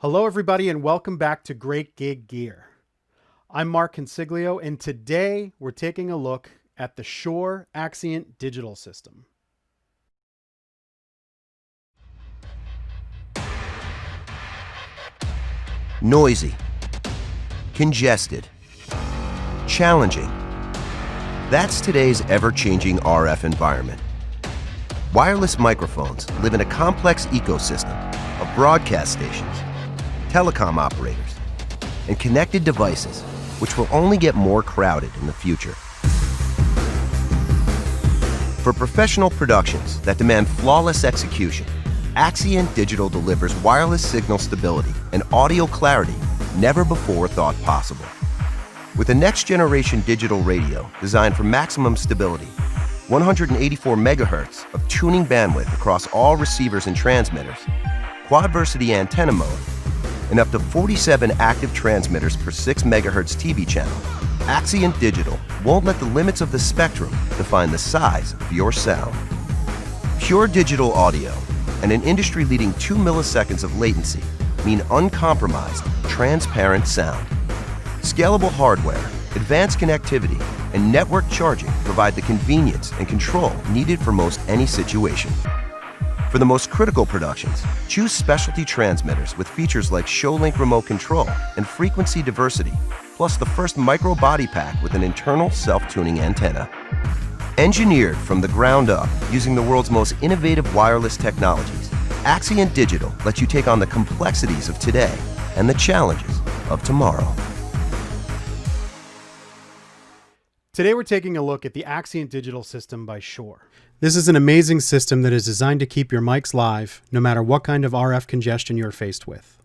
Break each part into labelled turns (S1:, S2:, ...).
S1: Hello everybody and welcome back to Great Gig Gear. I'm Mark Consiglio and today we're taking a look at the Shure Axient Digital System.
S2: Noisy, congested, challenging. That's today's ever-changing RF environment. Wireless microphones live in a complex ecosystem of broadcast stations, telecom operators, and connected devices, which will only get more crowded in the future. For professional productions that demand flawless execution, Axient Digital delivers wireless signal stability and audio clarity never before thought possible. With a next-generation digital radio designed for maximum stability, 184 megahertz of tuning bandwidth across all receivers and transmitters, quad-versity antenna mode, and up to 47 active transmitters per 6 megahertz TV channel, Axient Digital won't let the limits of the spectrum define the size of your sound. Pure digital audio and an industry-leading 2 milliseconds of latency mean uncompromised, transparent sound. Scalable hardware, advanced connectivity, and network charging provide the convenience and control needed for most any situation. For the most critical productions, choose specialty transmitters with features like ShowLink remote control and frequency diversity, plus the first micro body pack with an internal self-tuning antenna. Engineered from the ground up using the world's most innovative wireless technologies, Axient Digital lets you take on the complexities of today and the challenges of tomorrow.
S1: Today we're taking a look at the Axient Digital System by Shure. This is an amazing system that is designed to keep your mics live no matter what kind of RF congestion you're faced with.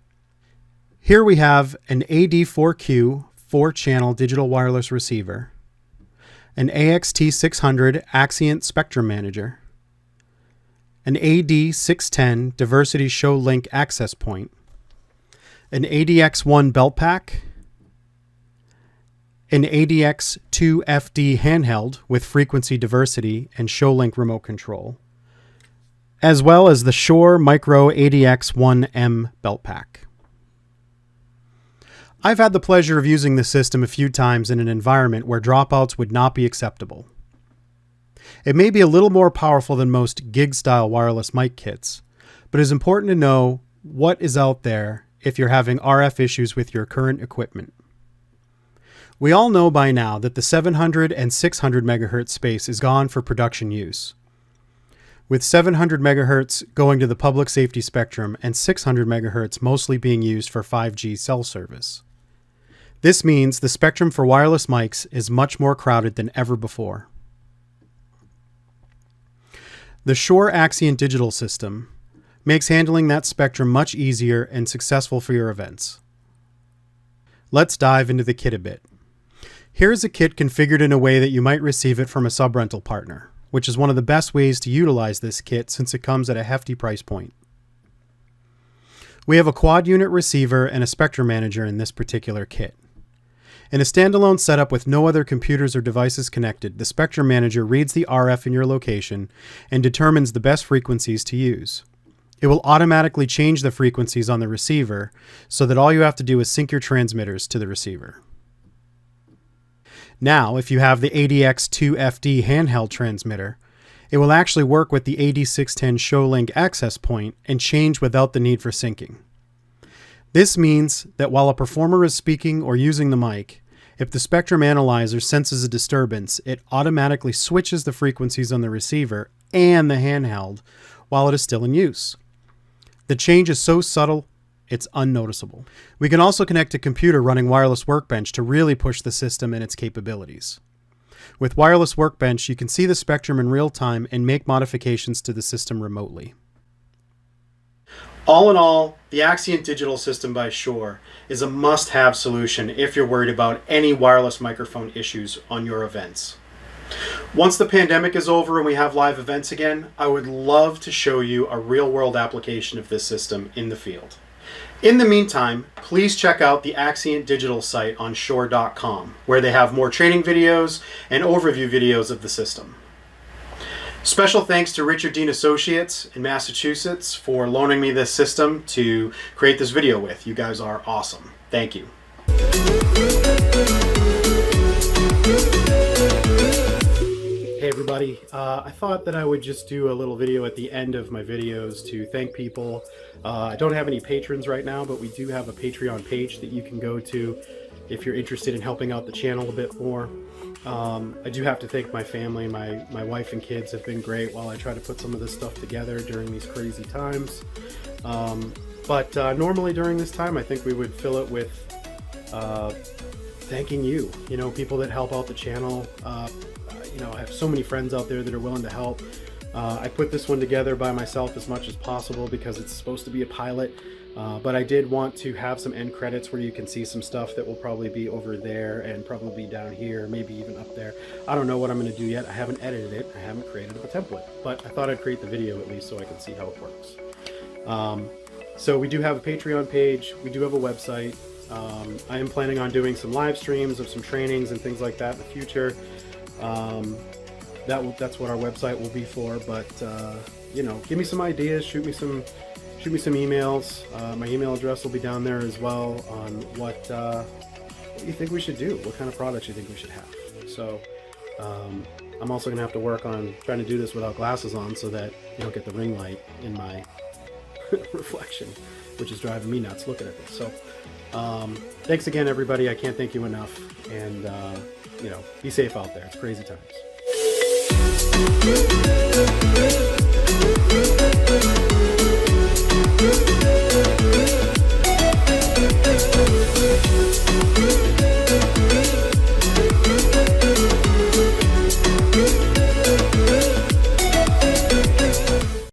S1: Here we have an AD4Q 4-channel digital wireless receiver, an AXT600 Axient Spectrum Manager, an AD610 Diversity Show Link access point, an ADX1 Beltpack, an ADX2FD Handheld with frequency diversity and ShowLink remote control, as well as the Shure Micro ADX1 Beltpack. I've had the pleasure of using the system a few times in an environment where dropouts would not be acceptable. It may be a little more powerful than most gig-style wireless mic kits, but it's important to know what is out there if you're having RF issues with your current equipment. We all know by now that the 700 and 600 megahertz space is gone for production use, with 700 megahertz going to the public safety spectrum and 600 megahertz mostly being used for 5G cell service. This means the spectrum for wireless mics is much more crowded than ever before. The Shure Axient Digital System makes handling that spectrum much easier and successful for your events. Let's dive into the kit a bit. Here's a kit configured in a way that you might receive it from a sub-rental partner, which is one of the best ways to utilize this kit since it comes at a hefty price point. We have a quad unit receiver and a spectrum manager in this particular kit. In a standalone setup with no other computers or devices connected, the spectrum manager reads the RF in your location and determines the best frequencies to use. It will automatically change the frequencies on the receiver so that all you have to do is sync your transmitters to the receiver. Now, if you have the ADX2FD Handheld transmitter, it will actually work with the AD610 ShowLink access point and change without the need for syncing. This means that while a performer is speaking or using the mic, if the spectrum analyzer senses a disturbance, it automatically switches the frequencies on the receiver and the handheld while it is still in use. The change is so subtle, it's unnoticeable. We can also connect a computer running Wireless Workbench to really push the system and its capabilities. With Wireless Workbench, you can see the spectrum in real time and make modifications to the system remotely. All in all, the Axient Digital System by Shure is a must-have solution if you're worried about any wireless microphone issues on your events. Once the pandemic is over and we have live events again, I would love to show you a real-world application of this system in the field. In the meantime, please check out the Axient Digital site on Shure.com, where they have more training videos and overview videos of the system. Special thanks to Richard Dean Associates in Massachusetts for loaning me this system to create this video with. You guys are awesome. Thank you. Hey everybody, I thought that I would just do a little video at the end of my videos to thank people. I don't have any patrons right now, but we do have a Patreon page that you can go to if you're interested in helping out the channel a bit more. I do have to thank my family. My wife and kids have been great while I try to put some of this stuff together during these crazy times. But normally during this time, I think we would fill it with thanking you, people that help out the channel. I have so many friends out there that are willing to help. I put this one together by myself as much as possible because it's supposed to be a pilot. But I did want to have some end credits where you can see some stuff that will probably be over there and probably down here, maybe even up there. I don't know what I'm going to do yet. I haven't edited it. I haven't created a template, but I thought I'd create the video at least so I can see how it works. So we do have a Patreon page. We do have a website. I am planning on doing some live streams of some trainings and things like that in the future. That's what our website will be for, but give me some ideas, shoot me some emails. My email address will be down there as well on what you think we should do, what kind of products you think we should have. So I'm also going to have to work on trying to do this without glasses on so that you don't get the ring light in my reflection, which is driving me nuts looking at this. So thanks again, everybody. I can't thank you enough. And, be safe out there. It's crazy times.